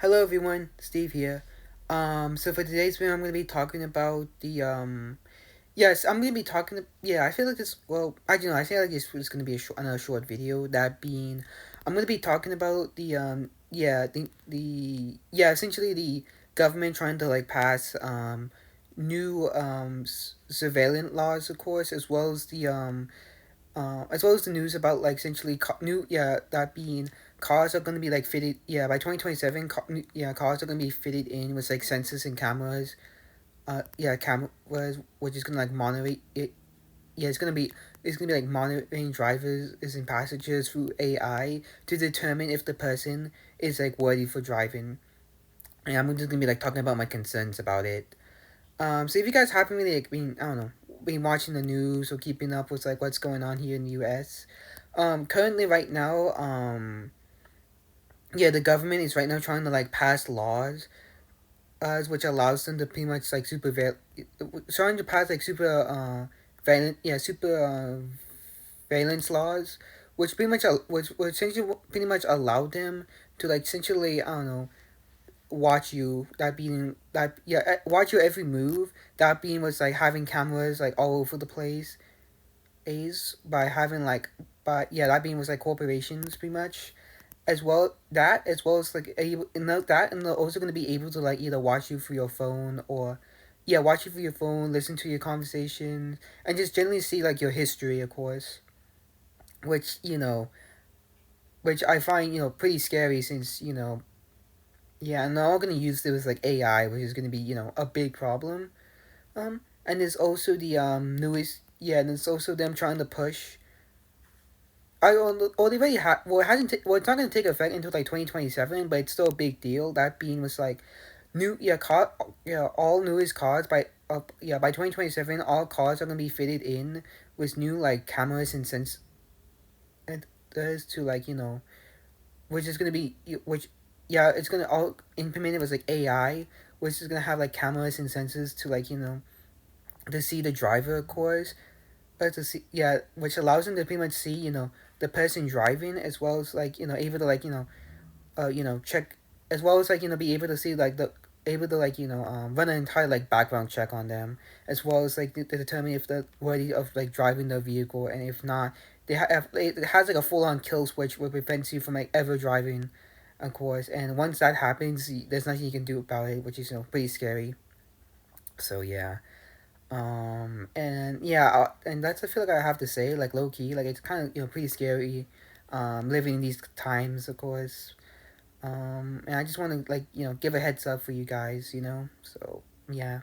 Hello everyone, Steve here. So for today's video, I'm gonna be talking about yes, I'm gonna be talking. Yeah, I feel like this. Well, I don't know. I feel like this was gonna be another short video. That being, I'm gonna be talking about essentially the government trying to like pass new surveillance laws, of course, as well as the news about like essentially that being cars are going to be like fitted by 2027 cars are going to be fitted in with like sensors and cameras, cameras which is going to like monitor it. It's going to be like monitoring drivers and passengers through AI to determine if the person is like worthy for driving. And I'm just going to be like talking about my concerns about it. So if you guys haven't really like been, I don't know, been watching the news or keeping up with like what's going on here in the U.S. Currently right now, the government is right now trying to like pass laws, which allows them to pretty much like trying to pass like super valence laws, which pretty much which essentially pretty much allow them to like essentially, I don't know, watch you, watch your every move. That being was like having cameras like all over the place is by having like, but yeah, that being was like corporations pretty much, as well as like able and they're also going to be able to like either watch you through your phone or watch you through your phone, listen to your conversations, and just generally see like your history, of course, which which I find pretty scary, since and they're all gonna use this like AI, which is gonna be a big problem. And there's also the newest and there's also them trying to push. Or they already well, it hasn't well, it's not gonna take effect until like 2027, but it's still a big deal. That being was like new all newest cars by 2027, all cars are gonna be fitted in with new like cameras and sensors to like which is gonna be which it's gonna all implemented with like AI, which is gonna have like cameras and sensors to like to see the driver, of course, to see which allows them to pretty much see the person driving, as well as like able to like check, as well as like be able to see like the able to like run an entire like background check on them, as well as like to determine if they're worthy of like driving the vehicle, and if not, it has like a full on kill switch which prevents you from like ever driving, of course. And once that happens, there's nothing you can do about it, which is pretty scary. So yeah. And and that's, I feel like I have to say, like low key, like it's kind of pretty scary, living in these times, of course. And I just want to like give a heads up for you guys. So yeah.